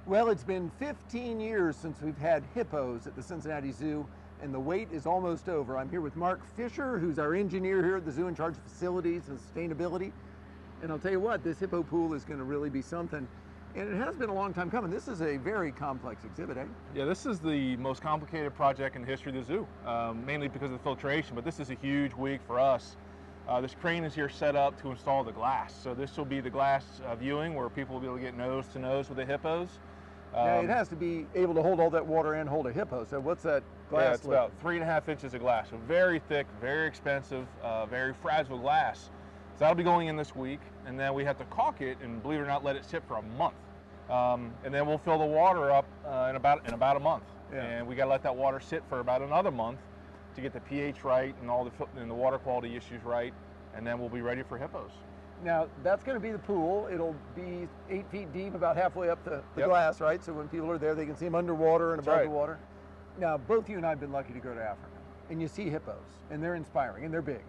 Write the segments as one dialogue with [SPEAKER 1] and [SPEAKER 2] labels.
[SPEAKER 1] Well, it's been 15 years since we've had hippos at the Cincinnati Zoo, and the wait is almost over. I'm here with Mark Fisher, who's our engineer here at the zoo in charge of facilities and sustainability. And I'll tell you what, this hippo pool is going to really be something. And it has been a long time coming. This is a very complex exhibit, eh?
[SPEAKER 2] Yeah, this is the most complicated project in the history of the zoo, mainly because of the filtration, but this is a huge week for us. This crane is here set up to install the glass. So this will be the glass viewing where people will be able to get nose to nose with the hippos.
[SPEAKER 1] Now, it has to be able to hold all that water and hold a hippo. So what's that glass?
[SPEAKER 2] Yeah, it's about 3.5 inches of glass. So very thick, very expensive, very fragile glass. So that'll be going in this week, and then we have to caulk it and, believe it or not, let it sit for a month. And then we'll fill the water up in about a month. Yeah. And we got to let that water sit for about another month to get the pH right and all the water quality issues right, and then we'll be ready for hippos.
[SPEAKER 1] Now, that's going to be the pool. It'll be 8 feet deep, about halfway up the glass, right? So when people are there, they can see them underwater and above the water. Now, both you and I have been lucky to go to Africa, and you see hippos, and they're inspiring, and they're big.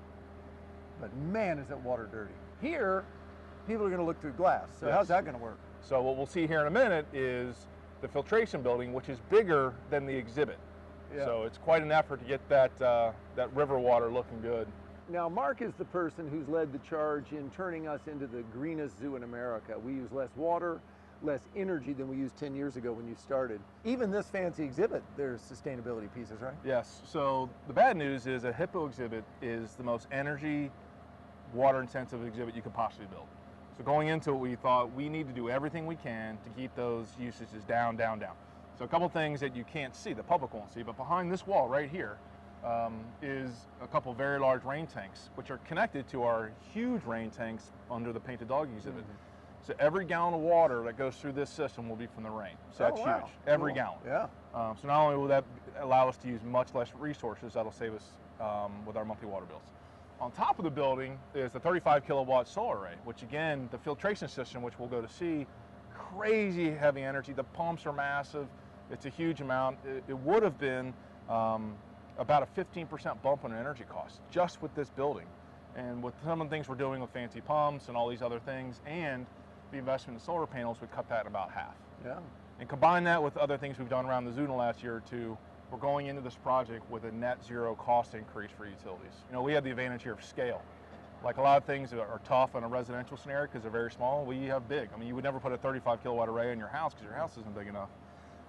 [SPEAKER 1] But man, is that water dirty. Here, people are going to look through glass. So how's that going to work?
[SPEAKER 2] So what we'll see here in a minute is the filtration building, which is bigger than the exhibit. Yeah. So it's quite an effort to get that river water looking good.
[SPEAKER 1] Now, Mark is the person who's led the charge in turning us into the greenest zoo in America. We use less water, less energy than we used 10 years ago when you started. Even this fancy exhibit, there's sustainability pieces, right?
[SPEAKER 2] Yes. So the bad news is a hippo exhibit is the most energy, water-intensive exhibit you could possibly build. So going into it, we thought we need to do everything we can to keep those usages down, down, down. So a couple things that you can't see, the public won't see, but behind this wall right here, is a couple very large rain tanks, which are connected to our huge rain tanks under the painted dog exhibit. So every gallon of water that goes through this system will be from the rain. So that's huge, every gallon.
[SPEAKER 1] Yeah.
[SPEAKER 2] So not only will that allow us to use much less resources, that'll save us with our monthly water bills. On top of the building is the 35 kilowatt solar array, which again, the filtration system, which we'll go to see, crazy heavy energy. The pumps are massive. It's a huge amount. It would have been about a 15% bump on energy costs just with this building. And with some of the things we're doing with fancy pumps and all these other things and the investment in solar panels would cut that in about half.
[SPEAKER 1] Yeah.
[SPEAKER 2] And combine that with other things we've done around the zoo in the last year or two, we're going into this project with a net zero cost increase for utilities. You know, we have the advantage here of scale. Like a lot of things are tough in a residential scenario because they're very small, we have big. I mean, you would never put a 35 kilowatt array in your house because your house isn't big enough.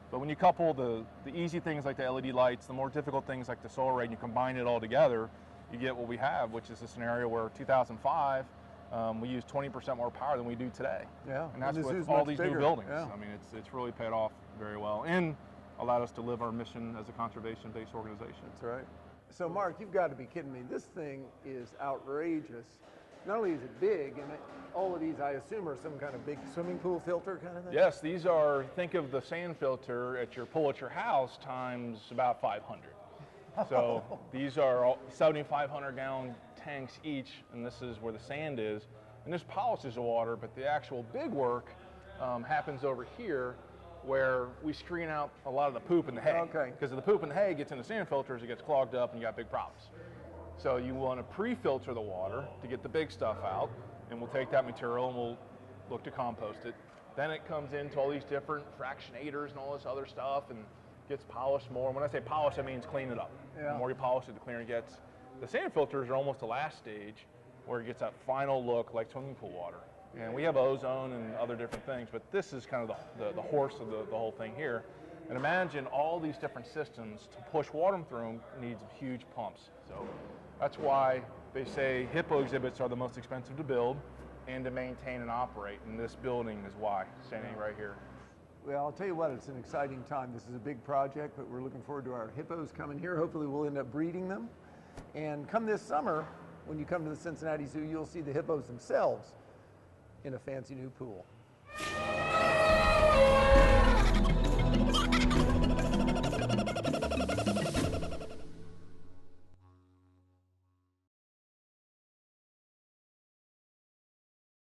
[SPEAKER 2] But when you couple the easy things like the LED lights, the more difficult things like the solar array, and you combine it all together, you get what we have, which is a scenario where 2005, we use 20% more power than we do today.
[SPEAKER 1] Yeah.
[SPEAKER 2] And that's with all these new buildings. Yeah. I mean, it's really paid off very well and allowed us to live our mission as a conservation-based organization.
[SPEAKER 1] That's right. So Mark, you've got to be kidding me. This thing is outrageous. Not only is it big, and all of these, I assume, are some kind of big swimming pool filter kind of thing?
[SPEAKER 2] Yes, these are, think of the sand filter at your pool at your house times about 500. So these are 7,500 gallon tanks each, and this is where the sand is. And this polishes the water, but the actual big work happens over here where we screen out a lot of the poop and the hay.
[SPEAKER 1] Okay.
[SPEAKER 2] Because if the poop and the hay gets in the sand filters, it gets clogged up and you got big problems. So you want to pre-filter the water to get the big stuff out, and we'll take that material and we'll look to compost it. Then it comes into all these different fractionators and all this other stuff and gets polished more. And when I say polish, that means clean it up. Yeah. The more you polish it, the cleaner it gets. The sand filters are almost the last stage where it gets that final look like swimming pool water. And we have ozone and other different things, but this is kind of the horse of the whole thing here. And imagine all these different systems to push water through them needs huge pumps. So that's why they say hippo exhibits are the most expensive to build and to maintain and operate. And this building is why, standing right here.
[SPEAKER 1] Well, I'll tell you what, it's an exciting time. This is a big project, but we're looking forward to our hippos coming here. Hopefully we'll end up breeding them. And come this summer, when you come to the Cincinnati Zoo, you'll see the hippos themselves in a fancy new pool.